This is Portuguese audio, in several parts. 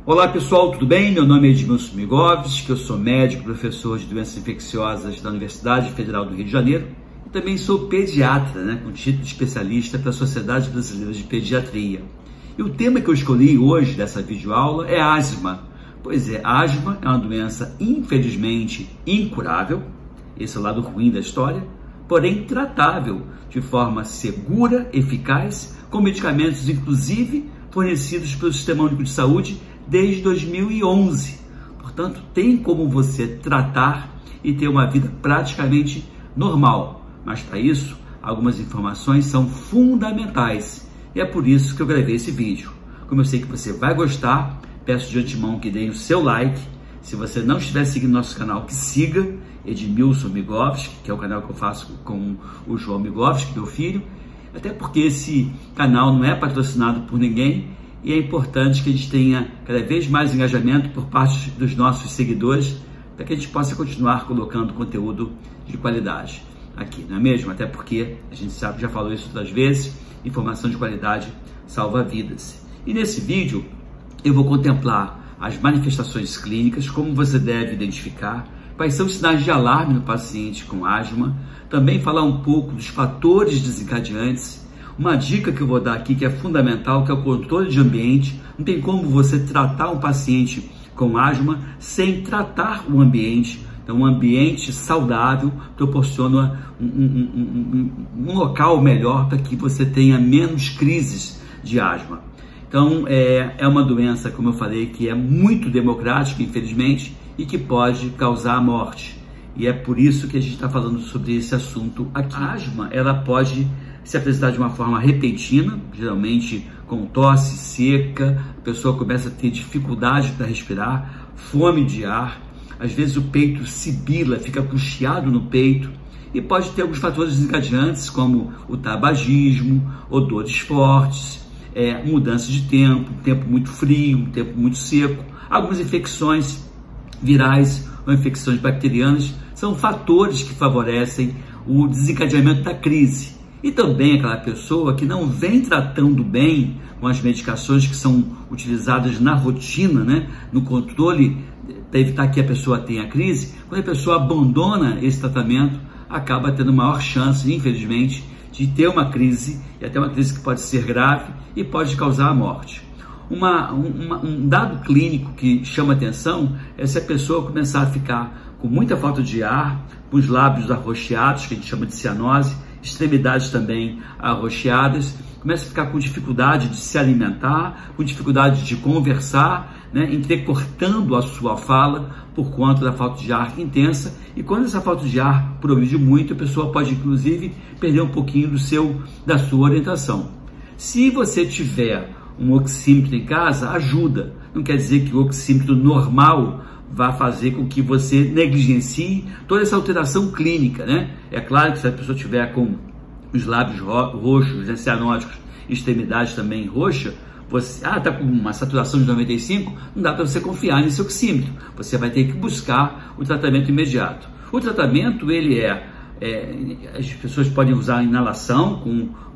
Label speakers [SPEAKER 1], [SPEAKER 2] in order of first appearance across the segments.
[SPEAKER 1] Olá pessoal, tudo bem? Meu nome é Edmilson Migovski, eu sou médico, professor de doenças infecciosas da Universidade Federal do Rio de Janeiro e também sou pediatra, com título de especialista pela Sociedade Brasileira de Pediatria. E o tema que eu escolhi hoje dessa videoaula é asma. Pois é, a asma é uma doença infelizmente incurável, esse é o lado ruim da história, porém tratável de forma segura, eficaz, com medicamentos inclusive fornecidos pelo Sistema Único de Saúde desde 2011. Portanto, tem como você tratar e ter uma vida praticamente normal. Mas para isso, algumas informações são fundamentais. E é por isso que eu gravei esse vídeo. Como eu sei que você vai gostar, peço de antemão que deem o seu like. Se você não estiver seguindo nosso canal, que siga Edmilson Migovski, que é o canal que eu faço com o João Migovski, meu filho. Até porque esse canal não é patrocinado por ninguém e é importante que a gente tenha cada vez mais engajamento por parte dos nossos seguidores para que a gente possa continuar colocando conteúdo de qualidade aqui, não é mesmo? Até porque a gente sabe, já falou isso outras vezes, informação de qualidade salva vidas. E nesse vídeo eu vou contemplar as manifestações clínicas, como você deve identificar, quais são os sinais de alarme no paciente com asma, também falar um pouco dos fatores desencadeantes. Uma dica que eu vou dar aqui que é fundamental, que é o controle de ambiente. Não tem como você tratar um paciente com asma sem tratar o ambiente. Então, um ambiente saudável proporciona um local melhor para que você tenha menos crises de asma. Então, é uma doença, como eu falei, que é muito democrática, infelizmente, e que pode causar a morte. E é por isso que a gente está falando sobre esse assunto aqui. A asma, ela pode se apresentar de uma forma repentina, geralmente com tosse seca, a pessoa começa a ter dificuldade para respirar, fome de ar, às vezes o peito sibila, fica com chiado no peito, e pode ter alguns fatores desencadeantes, como o tabagismo, odores fortes, mudança de tempo, um tempo muito frio, um tempo muito seco, algumas infecções virais ou infecções bacterianas, são fatores que favorecem o desencadeamento da crise. E também aquela pessoa que não vem tratando bem com as medicações que são utilizadas na rotina, no controle, para evitar que a pessoa tenha crise, quando a pessoa abandona esse tratamento, acaba tendo maior chance, infelizmente, de ter uma crise, e até uma crise que pode ser grave e pode causar a morte. Um dado clínico que chama atenção é se a pessoa começar a ficar com muita falta de ar, com os lábios arroxeados, que a gente chama de cianose, extremidades também arroxeadas, começa a ficar com dificuldade de se alimentar, com dificuldade de conversar, entrecortando a sua fala por conta da falta de ar intensa. E quando essa falta de ar progride muito, a pessoa pode inclusive perder um pouquinho da sua orientação. Se você tiver um oxímetro em casa, ajuda. Não quer dizer que o oxímetro normal vai fazer com que você negligencie toda essa alteração clínica, É claro que se a pessoa tiver com os lábios roxos, cianóticos, extremidades também roxa, você está com uma saturação de 95, não dá para você confiar nesse oxímetro. Você vai ter que buscar o tratamento imediato. O tratamento, as pessoas podem usar inalação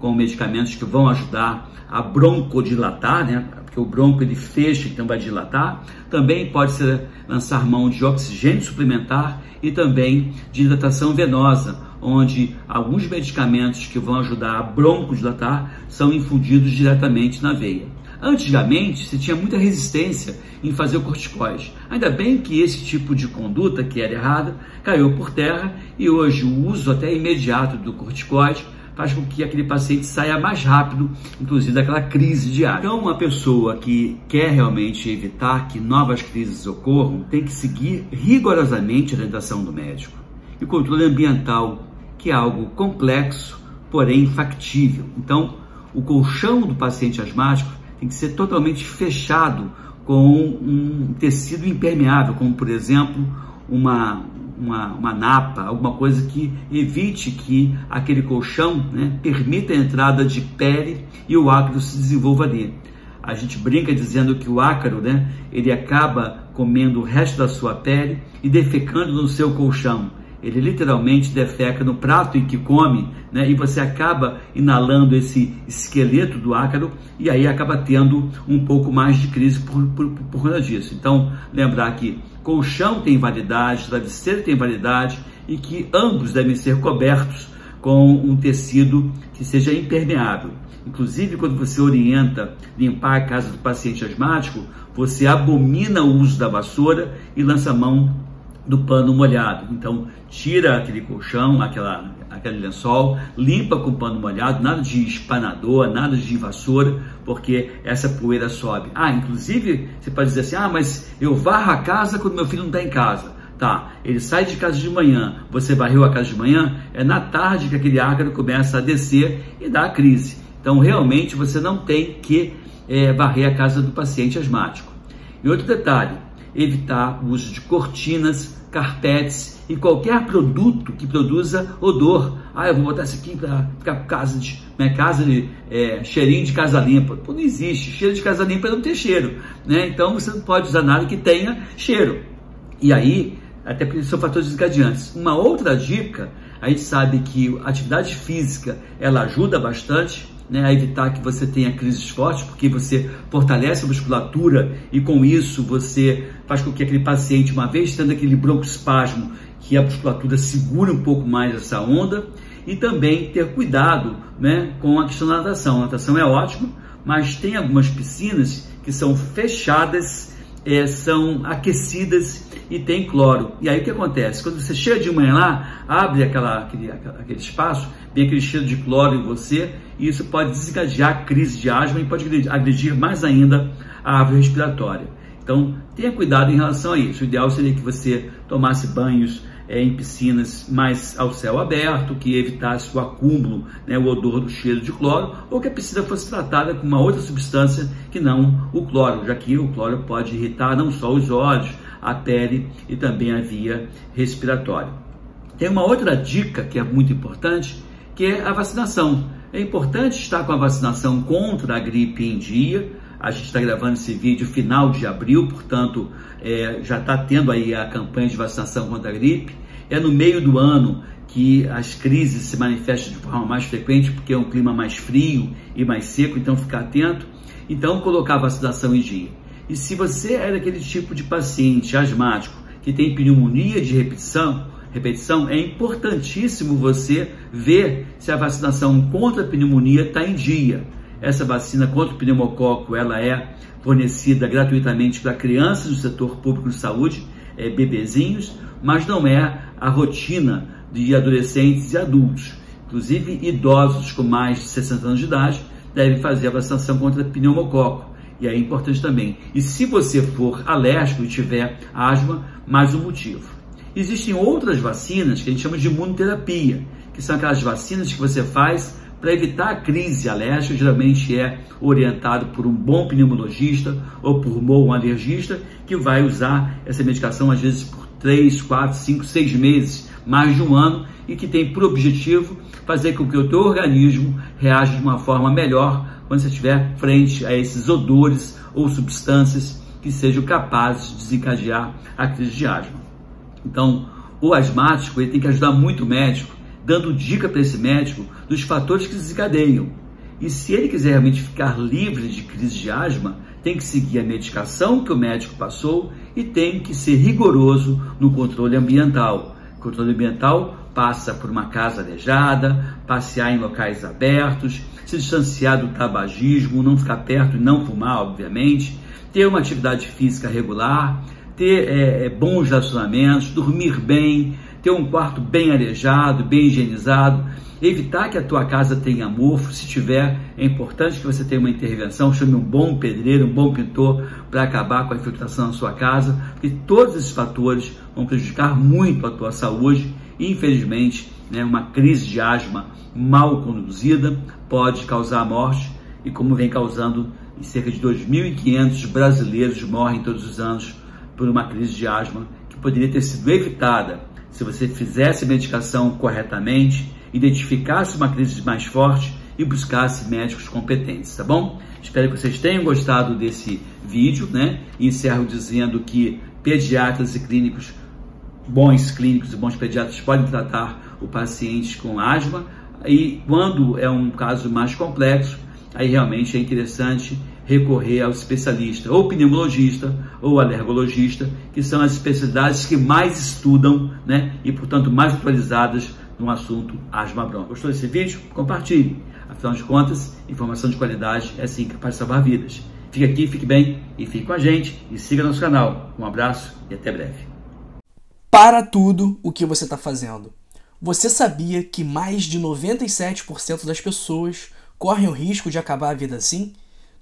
[SPEAKER 1] com medicamentos que vão ajudar a broncodilatar, porque o bronco ele fecha, então vai dilatar. Também pode-se lançar mão de oxigênio suplementar e também de hidratação venosa, onde alguns medicamentos que vão ajudar a broncodilatar são infundidos diretamente na veia. Antigamente, se tinha muita resistência em fazer o corticoide. Ainda bem que esse tipo de conduta, que era errada, caiu por terra e hoje o uso até imediato do corticoide faz com que aquele paciente saia mais rápido, inclusive daquela crise de asma. Então, uma pessoa que quer realmente evitar que novas crises ocorram, tem que seguir rigorosamente a orientação do médico. E o controle ambiental, que é algo complexo, porém factível. Então, o colchão do paciente asmático tem que ser totalmente fechado com um tecido impermeável, como por exemplo uma napa, alguma coisa que evite que aquele colchão permita a entrada de pele e o ácaro se desenvolva ali. A gente brinca dizendo que o ácaro, ele acaba comendo o resto da sua pele e defecando no seu colchão. ele literalmente defeca no prato em que come, né? E você acaba inalando esse esqueleto do ácaro e aí acaba tendo um pouco mais de crise por conta disso. Então, lembrar que colchão tem validade, travesseiro tem validade e que ambos devem ser cobertos com um tecido que seja impermeável. Inclusive, quando você orienta limpar a casa do paciente asmático, você abomina o uso da vassoura e lança a mão do pano molhado. Então, tira aquele colchão, aquele lençol, limpa com pano molhado, nada de espanador, nada de vassoura, porque essa poeira sobe. Inclusive, você pode dizer assim, mas eu varro a casa quando meu filho não está em casa. Tá, ele sai de casa de manhã, você varreu a casa de manhã, é na tarde que aquele ácaro começa a descer e dá a crise. Então, realmente, você não tem que varrer a casa do paciente asmático. E outro detalhe, evitar o uso de cortinas, carpetes e qualquer produto que produza odor. Eu vou botar isso aqui para ficar minha casa de cheirinho de casa limpa. Pô, não existe, cheiro de casa limpa não tem cheiro, né? Então, você não pode usar nada que tenha cheiro. E aí, até porque são fatores desencadeantes. Uma outra dica, a gente sabe que a atividade física, ela ajuda bastante, né, a evitar que você tenha crises fortes, porque você fortalece a musculatura e com isso você faz com que aquele paciente, uma vez tendo aquele broncoespasmo, que a musculatura segura um pouco mais essa onda, e também ter cuidado, né, com a questão da natação. A natação é ótimo, mas tem algumas piscinas que são fechadas, são aquecidas e tem cloro. E aí o que acontece? Quando você chega de manhã lá, abre aquele espaço, vem aquele cheiro de cloro em você, e isso pode desencadear crise de asma e pode agredir mais ainda a árvore respiratória. Então, tenha cuidado em relação a isso. O ideal seria que você tomasse banhos em piscinas mais ao céu aberto, que evitasse o acúmulo, né, o odor do cheiro de cloro, ou que a piscina fosse tratada com uma outra substância que não o cloro, já que o cloro pode irritar não só os olhos, a pele e também a via respiratória. Tem uma outra dica que é muito importante, que é a vacinação. É importante estar com a vacinação contra a gripe em dia. A gente está gravando esse vídeo final de abril, portanto, já está tendo aí a campanha de vacinação contra a gripe. É no meio do ano que as crises se manifestam de forma mais frequente, porque é um clima mais frio e mais seco, então ficar atento. Então, colocar a vacinação em dia. E se você é daquele tipo de paciente asmático que tem pneumonia de repetição, é importantíssimo você ver se a vacinação contra a pneumonia está em dia. Essa vacina contra o pneumococo, ela é fornecida gratuitamente para crianças do setor público de saúde, bebezinhos, mas não é a rotina de adolescentes e adultos. Inclusive, idosos com mais de 60 anos de idade devem fazer a vacinação contra pneumococo. E é importante também. E se você for alérgico e tiver asma, mais um motivo. Existem outras vacinas que a gente chama de imunoterapia, que são aquelas vacinas que você faz para evitar a crise alérgica. Geralmente é orientado por um bom pneumologista ou por um bom alergista, que vai usar essa medicação às vezes por 3, 4, 5, 6 meses, mais de um ano, e que tem por objetivo fazer com que o teu organismo reaja de uma forma melhor quando você estiver frente a esses odores ou substâncias que sejam capazes de desencadear a crise de asma. Então, o asmático ele tem que ajudar muito o médico, dando dica para esse médico dos fatores que desencadeiam. E se ele quiser realmente ficar livre de crise de asma, tem que seguir a medicação que o médico passou e tem que ser rigoroso no controle ambiental. O controle ambiental passa por uma casa arejada, passear em locais abertos, se distanciar do tabagismo, não ficar perto e não fumar, obviamente, ter uma atividade física regular, ter bons relacionamentos, dormir bem, ter um quarto bem arejado, bem higienizado, evitar que a tua casa tenha mofo. Se tiver, é importante que você tenha uma intervenção, chame um bom pedreiro, um bom pintor para acabar com a infiltração na sua casa, porque todos esses fatores vão prejudicar muito a tua saúde e, infelizmente, uma crise de asma mal conduzida pode causar a morte, e como vem causando, cerca de 2.500 brasileiros morrem todos os anos por uma crise de asma que poderia ter sido evitada se você fizesse a medicação corretamente, identificasse uma crise mais forte e buscasse médicos competentes, tá bom? Espero que vocês tenham gostado desse vídeo, E encerro dizendo que pediatras e clínicos bons clínicos e bons pediatras podem tratar o paciente com asma, e quando é um caso mais complexo, aí realmente é interessante recorrer ao especialista, ou pneumologista, ou alergologista, que são as especialidades que mais estudam, né, e portanto mais atualizadas no assunto asma bronca. Gostou desse vídeo? Compartilhe. Afinal de contas, informação de qualidade é assim capaz de salvar vidas. Fique aqui, fique bem e fique com a gente e siga nosso canal. Um abraço e até breve.
[SPEAKER 2] Para tudo o que você está fazendo. Você sabia que mais de 97% das pessoas correm o risco de acabar a vida assim?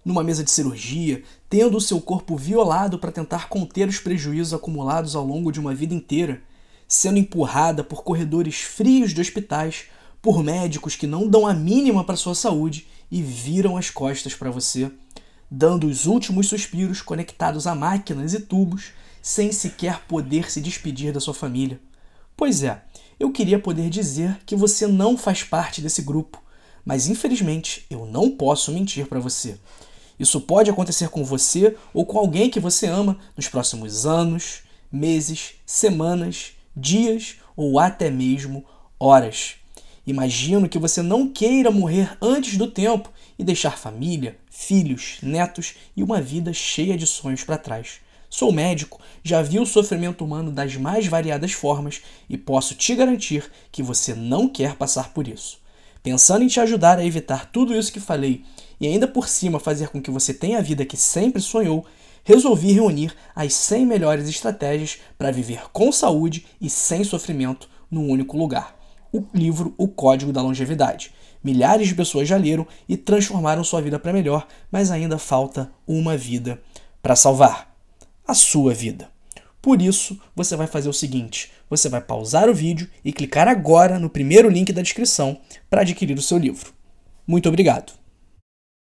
[SPEAKER 2] Numa mesa de cirurgia, tendo o seu corpo violado para tentar conter os prejuízos acumulados ao longo de uma vida inteira, sendo empurrada por corredores frios de hospitais, por médicos que não dão a mínima para sua saúde e viram as costas para você, dando os últimos suspiros conectados a máquinas e tubos, sem sequer poder se despedir da sua família. Pois é, eu queria poder dizer que você não faz parte desse grupo, mas infelizmente eu não posso mentir para você. Isso pode acontecer com você ou com alguém que você ama nos próximos anos, meses, semanas, dias ou até mesmo horas. Imagino que você não queira morrer antes do tempo e deixar família, filhos, netos e uma vida cheia de sonhos para trás. Sou médico, já vi o sofrimento humano das mais variadas formas e posso te garantir que você não quer passar por isso. Pensando em te ajudar a evitar tudo isso que falei e ainda por cima fazer com que você tenha a vida que sempre sonhou, resolvi reunir as 100 melhores estratégias para viver com saúde e sem sofrimento num único lugar. O livro O Código da Longevidade. Milhares de pessoas já leram e transformaram sua vida para melhor, mas ainda falta uma vida para salvar. A sua vida. Por isso, você vai fazer o seguinte, você vai pausar o vídeo e clicar agora no primeiro link da descrição para adquirir o seu livro. Muito obrigado!